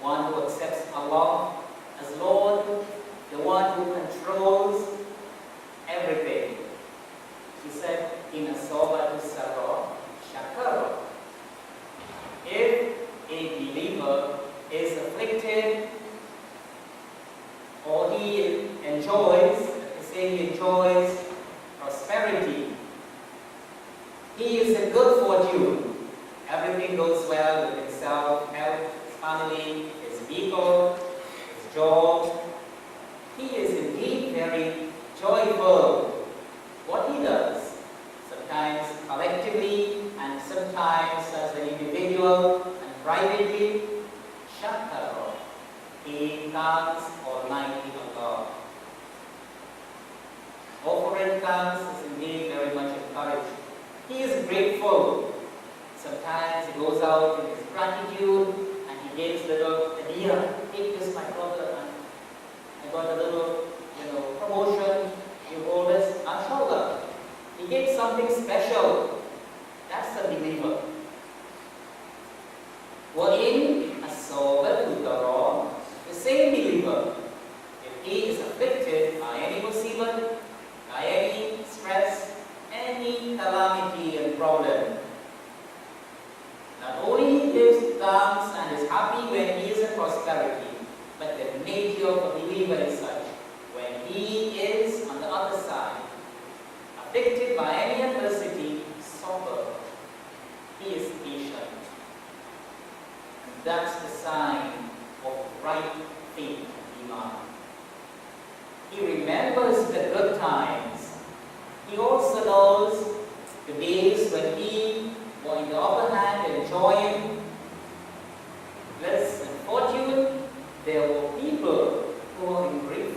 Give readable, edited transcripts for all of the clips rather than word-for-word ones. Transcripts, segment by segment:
One who accepts Allah as Lord, the one who or he enjoys, say he enjoys prosperity. He is in good fortune. Everything goes well with himself, health, his family, his vehicle, his job. He is indeed very joyful. What he does, sometimes collectively and sometimes as an individual and privately, shakara. He thanks Almighty Allah. Offering thanks is indeed very much encouraged. He is grateful. Sometimes he goes out in his gratitude and he gives little idea. Take this, my brother, and I got a little, promotion. You hold this, mashallah. He gives something special. That's a believer. وَإِنْ أَصَابَتْهُ ضَرًّا, the same believer, if he is afflicted by any musibah, by any stress, any calamity and problem, not only he gives thanks and is happy when he is in prosperity, but the nature of a believer is such, when he is on the other side, afflicted by any adversity, suffer, he is patient. And that's the sign of right faith and iman. He remembers the good times. He also knows the days when he, or in the other hand, enjoying bliss and fortune. There were people who were in grief.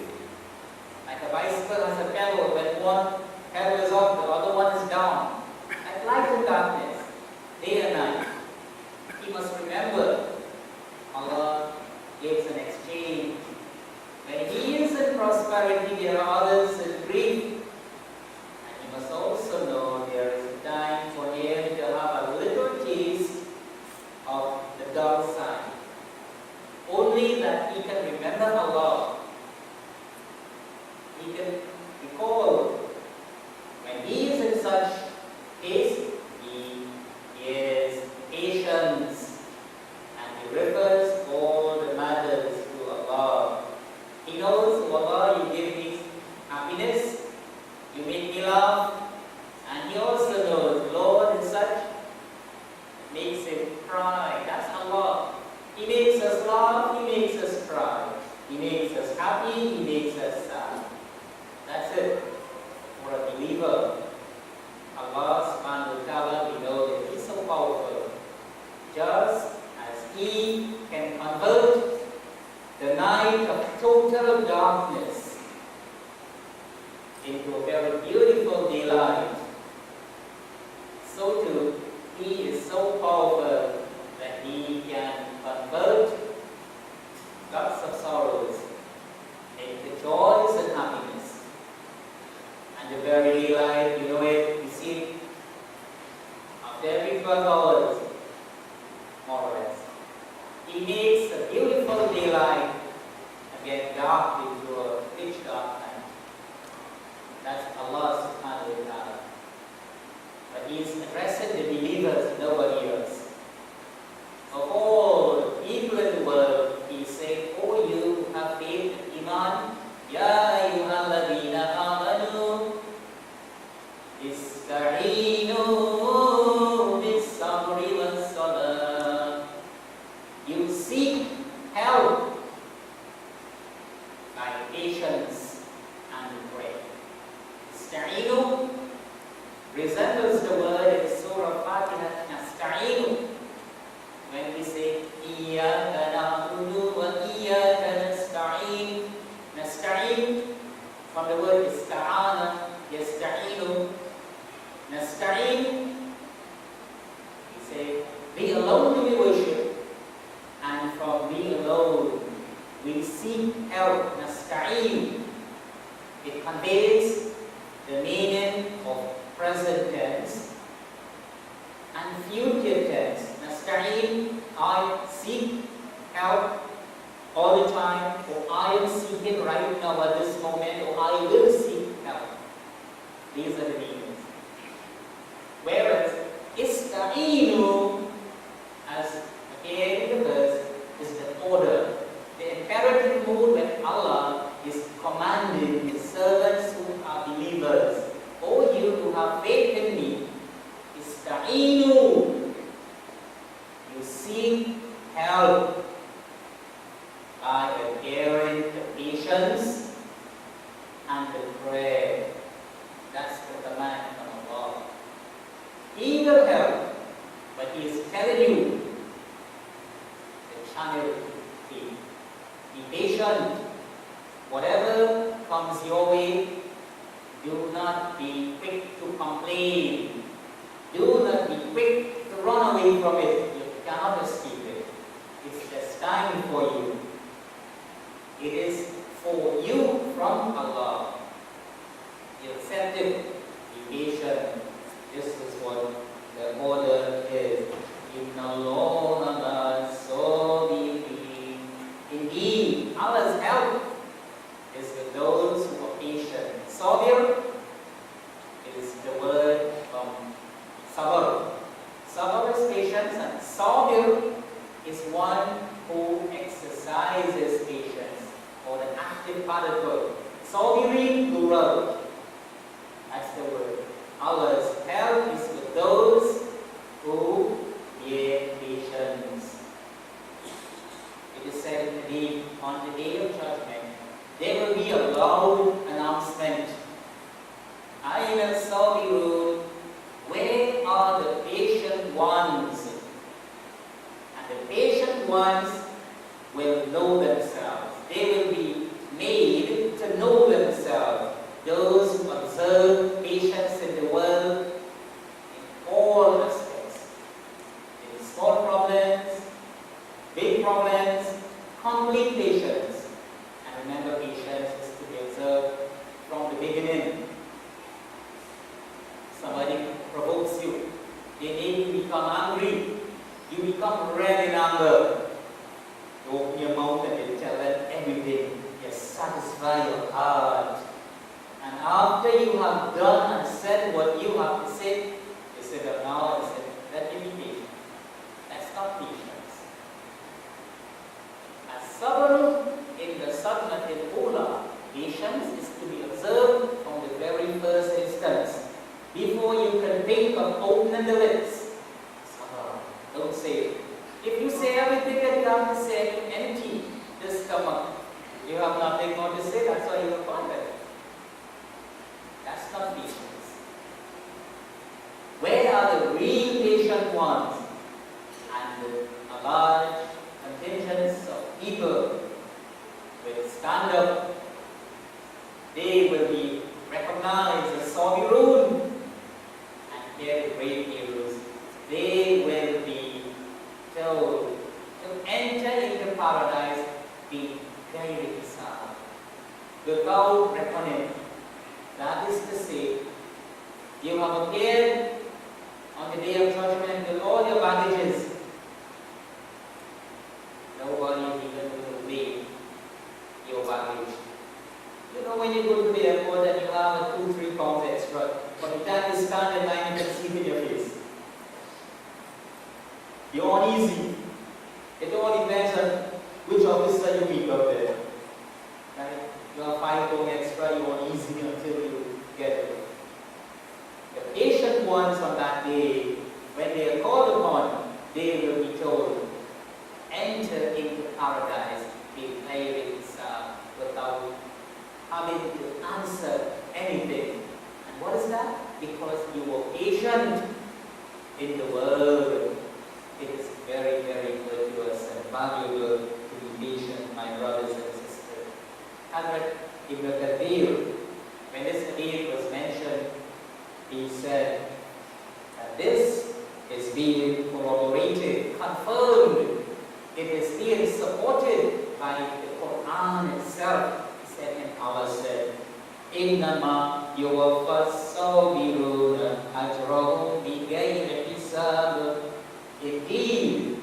Like a bicycle has a pedal, when one pedal is up, the other one is down. Like light and darkness, day and night. He must remember Allah gives an exchange. When he is in prosperity, there are others in grief. And he must also know there is a time for him to have a little taste of the dark side. Only that he can remember Allah. He can recall when he is in such case, he is patient and he refers all the matters to Allah. He knows, oh Allah, you give me happiness, you make me laugh, and he also knows, Lord, in such makes him cry. That's Allah. He makes us laugh, he makes us cry. He makes us happy, he makes us sad. That's it. For a believer, Allah subhanahu wa ta'ala, we know that He is so powerful. Just as He can convert the night of total darkness into a very beautiful daylight, so too, He is so powerful that He can convert lots of sorrows into joys and happiness. And the very daylight, you know it, you see, after every 12 hours, more or less, He makes a beautiful daylight and get dark into a pitch dark night. That's Allah subhanahu wa ta'ala. But He is addressing the believers, nobody else. Of all the people in the world, He is saying, oh you who have faith and iman, Ya ayyuhalladhina amanu, ista'inu bis-sabri was-salah. You seek help by patience and prayer. Ista'inu resembles the word in Surah Fatiha, nasta'inu. When we say, Iyyaka na'budu wa iyyaka nasta'in. Nasta'in, from the word ista'ana, yasta'inu. Nasta'in, we say, be alone to be worshipped. And from being alone, we seek help. Nasta'in, it conveys the meaning of present tense and future tense. Nasta'in, I seek help all the time, or I am seeking right now at this moment, or I will seek help. These are the meanings. Whereas, ista'inu, as again in the verse, is the order. The imperative mood when Allah and the prayer. That's the command from Allah. He will help, but He is telling you the channel to be patient. Whatever comes your way, do not be quick to complain. Do not be quick to run away from it. You cannot escape it. It's destined for you. It is for you from Allah. You accept it. Be patient. This is what the order is. Indeed, Allah's help is with those who are patient. Sabir is the word from sabr. Sabr is patience, and sabir is one who exercises patience, or the active particle. Sabirin plural. That's the word. Allah's help is with those who bear patience. It is said in the day, on the day of judgment, there will be a loud announcement. Aina sabirun, where are the patient ones? And the patient ones will know themselves. They will be made to know themselves. Those who observe patience in the world in all aspects. In small problems, big problems, complete patience. And remember, patience is to be observed from the beginning. Somebody provokes you. They make you become angry. You become red in anger. You open your mouth and you tell them everything. You satisfy your heart. And after you have done and said what you have to say, you sit down now and say, let me be patient. That's not patience. As sabr in the sadmatil ula, patience is to be observed from the very first instance. Before you can think of opening the lips, sabr, don't say it. If you say everything that you have to say, you empty the stomach. You have nothing more to say, that's why you are quiet. That's not patience. Where are the real patient ones? And a large contingent of people will stand up. They will be recognized as sabirun and carry great news. They will be told to enter into paradise being very sad, without reckoning. That is to say, you have appeared on the day of judgment with all your baggages. Nobody even will weigh your baggage. You know, when you go to the airport and you have 2-3 pounds extra, but the time you stand in line, you can see it in your face. You're uneasy. It all depends on which officer you meet up there. Right? You have 5 pounds extra, you're uneasy until you get it. The patient ones on that day, when they are called upon, they will be told, enter into paradise, declaring without having to answer anything. And what is that? Because you were patient in the world. It is very, very virtuous and valuable to be patient, my brothers and sisters. Hazrat Ibn Kathir, when this hadith was mentioned, he said that this is being corroborated, confirmed. It is being supported by the Quran itself. He said, and Allah said, إِنَّمَا يُوَفَّى الصَّابِرُونَ أَجْرَهُمْ بِغَيْرِ حِسَابٍ. Indeed,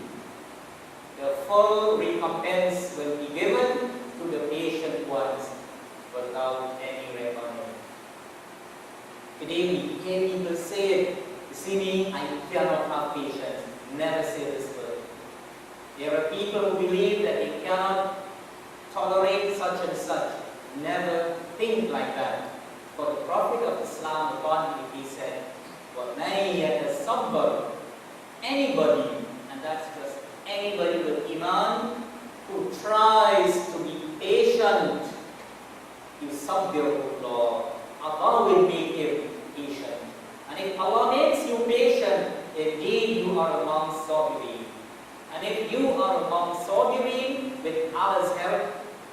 the full recompense will be given to the patient ones without any reckoning. Today we hear people say it. You see me, I cannot have patience. Never say this word. There are people who believe that they cannot tolerate such and such. Never think like that. For the Prophet of Islam, upon him, he said, وَمَنْ يَتَصَبَّرْ. Anybody, and that's just anybody with Iman, who tries to be patient, you subdue Allah, Allah will make you patient. And if Allah makes you patient, indeed you are among Sabirin. And if you are among Sabirin, with Allah's help,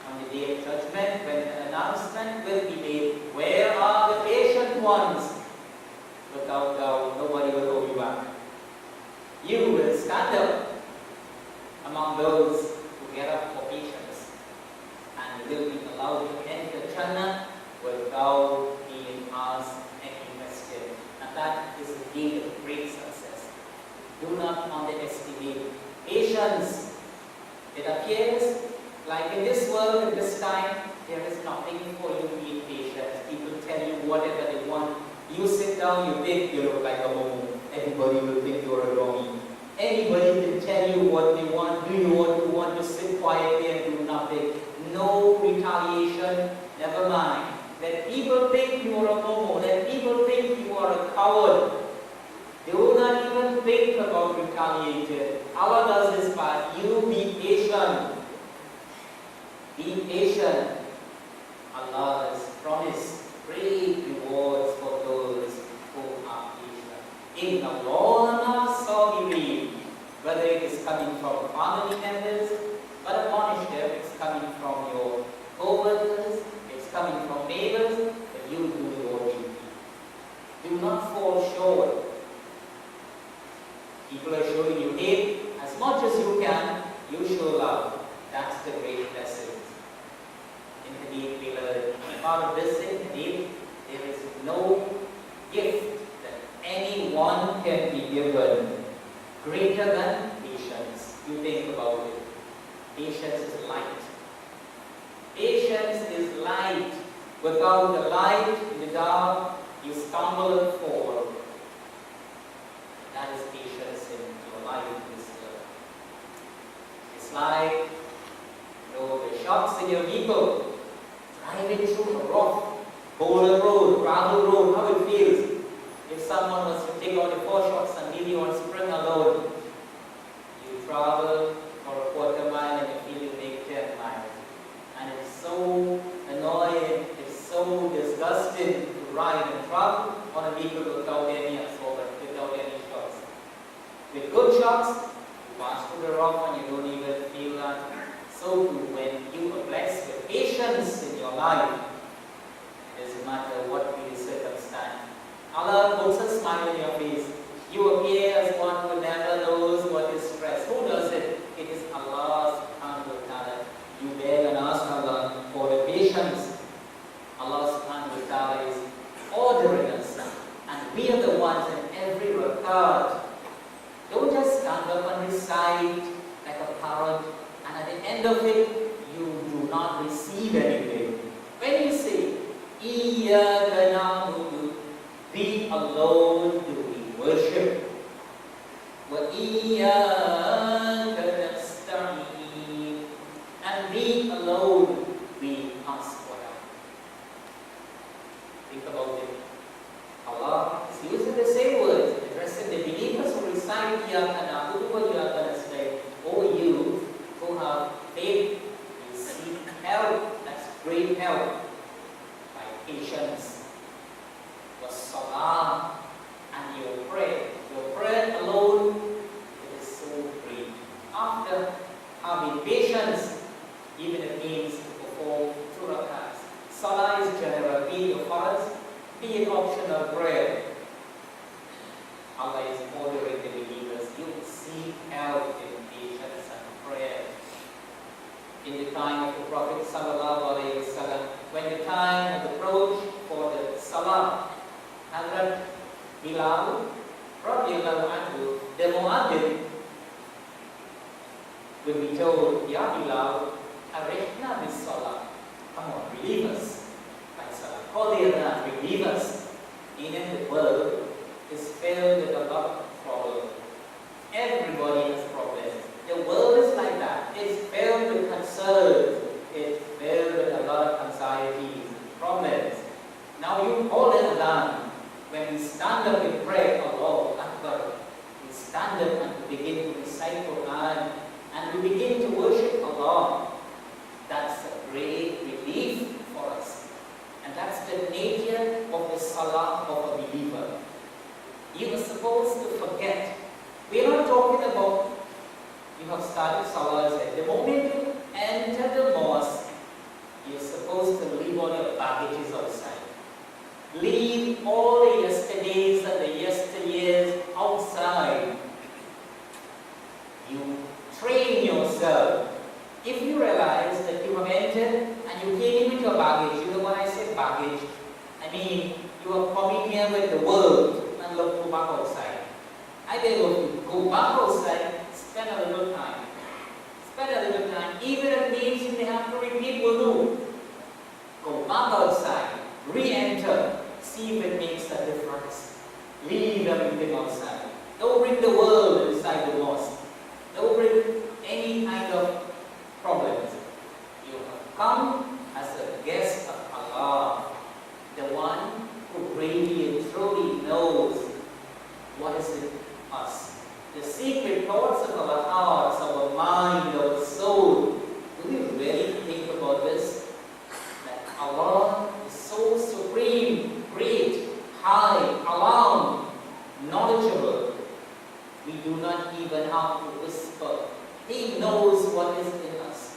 on the day of judgment, when the announcement will be made, where are the patient ones? Without doubt, nobody will hold you back. You will stand up among those who get up for patience, and will be allowed to enter Jannah without being asked any question. And that is indeed a great success. Do not underestimate patience. It appears like in this world, at this time, there is nothing for you to be patient. People tell you whatever they want. You sit down, you think you look like a momo. Everybody will think you're a dummy. Anybody can tell you what they want. Do you want to sit quietly and do nothing? No retaliation, never mind. Let people think you are a momo. Let people think you are a coward. Do not even think about retaliation. Allah does His part. You be patient. Be patient. Allah has promised great rewards for those who are patient. In Maulana Sabirin, whether it is coming from family members, but admonish them, it's coming from your co-workers, it's coming from neighbors, but you do your duty. Do not fall short. People are showing you hate. As much as you can, you show love. That's the great lesson. In Hadith, we learn about this in Hadith, there is no gift that anyone can be given greater than patience. You think about it. Patience is light. Patience is light. Without the light in the dark, you stumble and fall. That is patience in your life in this world. It's like the shocks in your vehicle, driving through a rough, boulder road, gravel road, how it feels. If someone was to take out the 4 shocks and leave you on spring alone, you travel for a quarter mile and you feel you make 10 miles. And it's so annoying, it's so disgusting to ride and travel on a vehicle without any absorber, without any shocks. With good shocks, you pass through the rough and you don't even feel that. So too, when you are blessed with patience in your life, it doesn't matter what be the circumstance. Allah puts a smile on your face. You appear as one who never knows what is stress. Who does it? It is Allah subhanahu wa ta'ala. You beg and ask Allah for the patience. Allah subhanahu wa ta'ala is ordering us, and we are the ones in every regard. Don't just stand up and recite like a parrot, and at the end of it, you do not receive anything. When you say, Iyyaka na'budu, thee alone do we worship. Wa iyyaka nasta'een, and thee alone we ask for help. Think about it. Allah is using the same words, addressing the believers who recite Iyyaka na'budu wa iyyaka nasta'een. O you who have faith, you seek help. That's great help. By patience. Was salah, and your prayer. Your prayer alone, it is so great. After having patience, even it means to perform 2 rakats. Salah is general, be it farz, be it optional prayer. Allah is ordering the believers, you seek help in patience and prayer. In the time of the Prophet sallallahu alaihi wasallam, when the time had approached for the salah, Hazrat Bilal, radiyallahu anhu, the muaddin, will be told, Ya Bilal, arihna bis salah. Come on, relieve us by salah. Call the adhan, relieve us. Meaning the world is filled with a lot of problems. Everybody has problems. The world is like that. It's filled with concerns. It's filled with a lot of anxieties, problems. Now you call it adhan. When we stand up in prayer, Allahu Akbar, we stand up and we begin to recite Quran and we begin to worship Allah. That's a great relief for us. you have started salah, and the moment you enter the mosque, you're supposed to leave all your baggages outside. Leave all the yesterdays and the yesteryears outside. You train yourself. If you realize that you have entered and you came in with your baggage, you know when I say baggage, I mean you are coming here with the world and look, go back outside. I beg of you, go back outside, spend a little time. Spend a little time, even if it means you may have to repeat wudu. Go back outside, re-enter, see if it makes a difference. Leave everything outside. Don't bring the world inside the mosque. Don't bring any kind of problems. You have come as a guest of Allah, the one who really and truly knows what is in us. The secret thoughts of our hearts, our mind, our soul. Do we really think about this? That Allah is so supreme, great, high, alarmed, knowledgeable. We do not even have to whisper. He knows what is in us.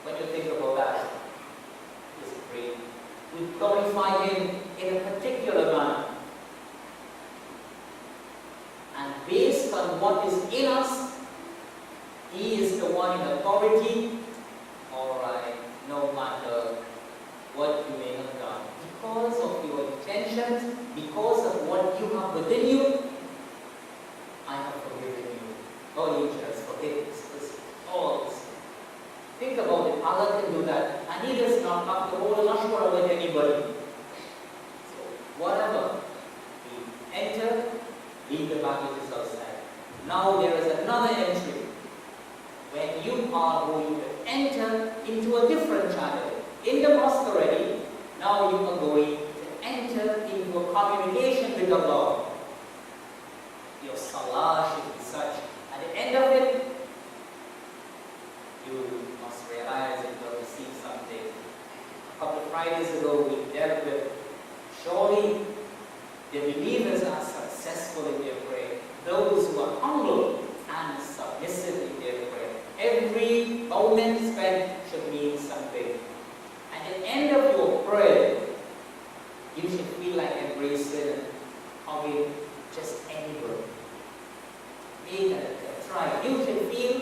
When you think about that, it's great. We glorify Him in a particular manner. And based on what is in us, He is the one in authority. Alright, no matter what you may have done. Because of your intentions, because of what you have within you, I have forgiven you. Oh, you just forgive this, all this. Think about it. Allah can do that. And He does not have to hold a mashwara with anybody. So, whatever. We enter, leave the baggages outside. Now there is another entry. When you are going to enter into a different channel. In the mosque already, now you are going to enter into a communication with Allah. Your salah should be such. At the end of it, you must realize that you have received something. A couple of Fridays ago, we dealt with, surely the believers are successful in their prayer. Those who are humble and submissive in their prayer. Every moment spent should mean something. At the end of your prayer, you should feel like embracing, hugging just anybody. Make a try. You should feel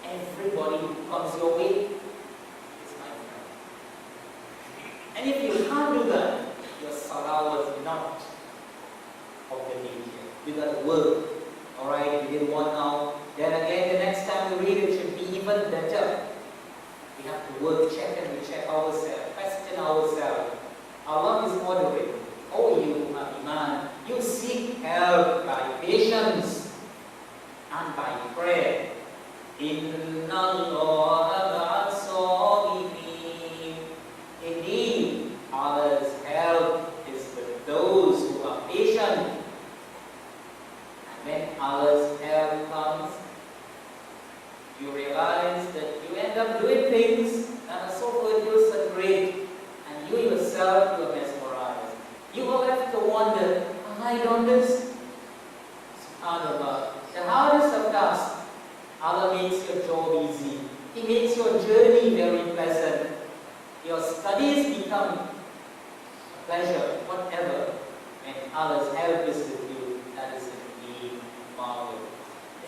everybody who comes your way is my friend. And if you can't do that, your salah was not of the nature. You got to work. Alright, we did one now. Then again, the next time we read it should be even better. We have to work, check and recheck ourselves, question ourselves. Allah is moderate. Oh, you have iman. You seek help by patience and by prayer. Inna Allah ma'as-sabirin. Indeed, Allah's help is with those who are patient. And when Allah's help comes, you realize that you end up doing things that are so virtuous and great, and you yourself, you are mesmerized. You are left to wonder, have I done this? SubhanAllah. The hardest of tasks, Allah makes your job easy. He makes your journey very pleasant. Your studies become a pleasure, whatever. When Allah's help is with you, that is indeed marvelous.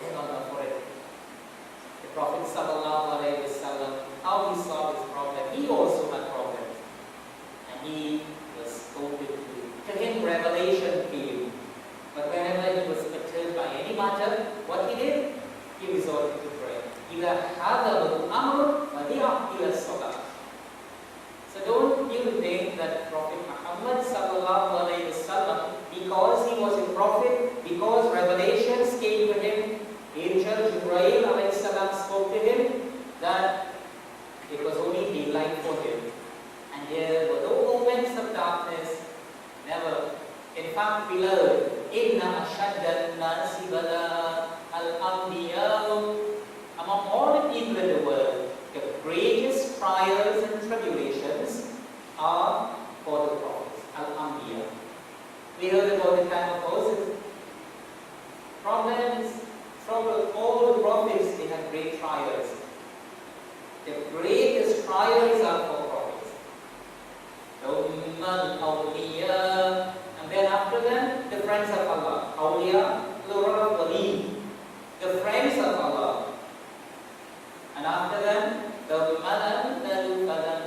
Thank Allah for it. The Prophet sallallahu alaihi wasallam, how he saw his problem, he also had problems. And he was spoken to. To him, revelation came. But whenever he was perturbed by any matter, what he did? He resorted to prayer. إِذَا حَذَبَهُ أَمْرٌ فَلْيَعْمَلْ إِلَى الصَّلَاةِ. So don't you think that Prophet Muhammad sallallahu alaihi wasallam, because he was a prophet, because revelations came to him, Angel Jibreel alayhi salam spoke to him, that it was only daylight for him. ثُمَّ الْأَوْلِيَاءُ. And then after them, the friends of Allah. Awliya, plural of wali. The friends of Allah. And after them, the Maulana,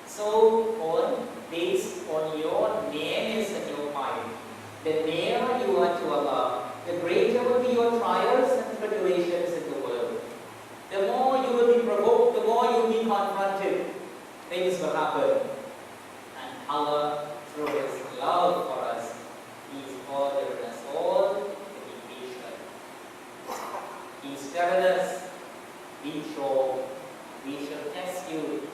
so on, based on your names and your piety. The nearer you are to Allah, the greater will be your trials and tribulations in the world. The more you will be provoked, the more you will be confronted, things will happen. And Allah, through His love for us, He's ordered us all to be patient. He's telling us, be sure, we shall test you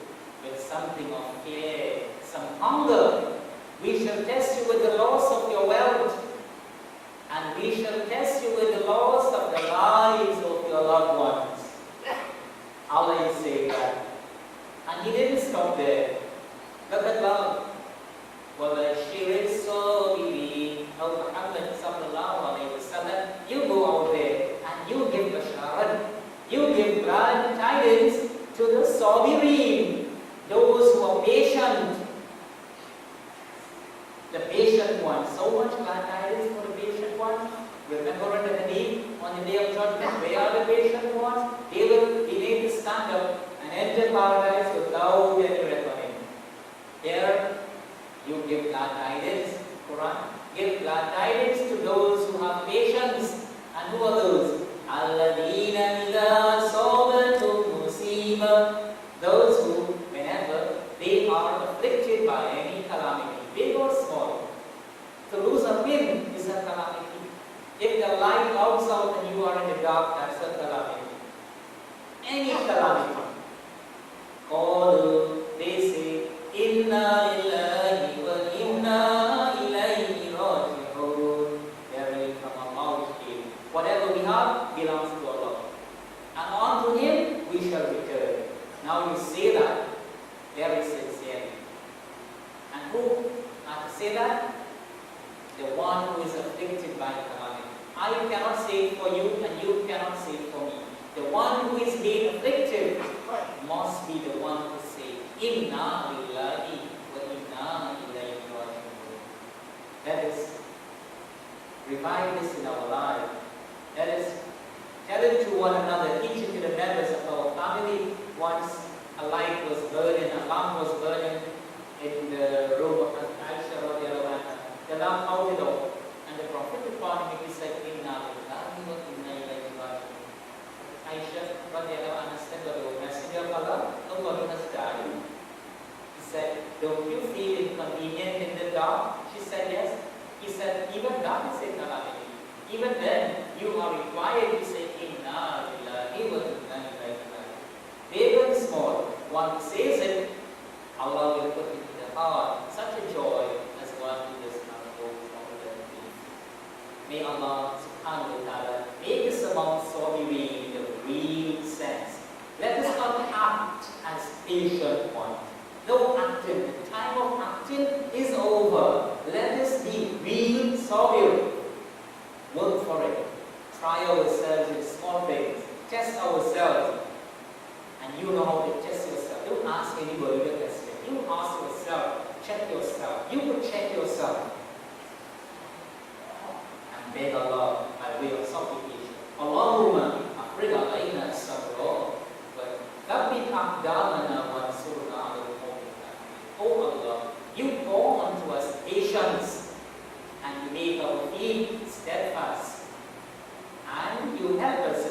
with something of fear, some hunger. We shall test you with the loss of your wealth. And we shall test you with the loss of the lives of your loved ones. Allah is saying that. And He didn't stop there. Look at love. وَبَشِّرِ الصَّابِرِينَ. Oh Muhammad sallallahu alayhi wa sallam, you go out there and you give basharat. You give glad tidings to the sabirin, those who are patient. The patient ones. So much glad tidings for the patient ones. Remember in the hadith on the day of judgment, where are the patient ones? They will be made to stand up and enter paradise without any reckoning. Here, you give glad tidings, Quran. Give glad tidings to those who have patience. And who are those? الَّذِينَ إِذَا أَصَابَتْهُمْ مُصِيبَةٌ. Those who, whenever they are afflicted by any calamity, big or small. To lose a pin is a calamity. If the light goes out and you are in the dark, that's a calamity. Any calamity. All they say, Inna lillahi wa inna ilayhi raji'un. There will come a mouth here. Whatever we have belongs to Allah. And unto Him we shall return. Now you say that very sincerely. And who are to say that? The one who is afflicted by calamity. I cannot say it for you and you cannot say it for me. The one who is being afflicted must be the one to say, Inna lillahi wa inna ilayhi raji'un. Let us revive this in our life. Let us tell it to one another, each of the members of our family. Once a light was burning, a lamp was burning in the room of ASJA radiallahu anha. The lamp outed off, and the Prophet upon him, he said, Inna lillahi wa inna ilayhi raji'un. ASJA radiallahu anha said, the Messenger of Allah, nobody has died. He said, don't you feel inconvenient in the dark? She said, yes. He said, even that is a calamity. Even then, you are required to say, Inna lillahi wa inna ilayhi raji'un. Big and small, one says it, Allah will put it in the heart. Such a joy as one who does not go from the peace. May Allah subhanahu wa ta'ala make us among sabirin in the real sense. Let us not act as patient ones. No acting. The time of acting is over. Let us be real sabir. Work for it. Try ourselves in small things. Test ourselves. And you know how to test yourself. Don't ask anybody to test you. You ask yourself. Check yourself. You could check yourself. And beg Allah by way of supplication. Allahumma afrig alayna as-sabra wa thabbit aqdamana wa ansurna 'ala al-qawmi al-kafirin. Oh Allah, you pour unto us patience and you make our feet steadfast. And you help us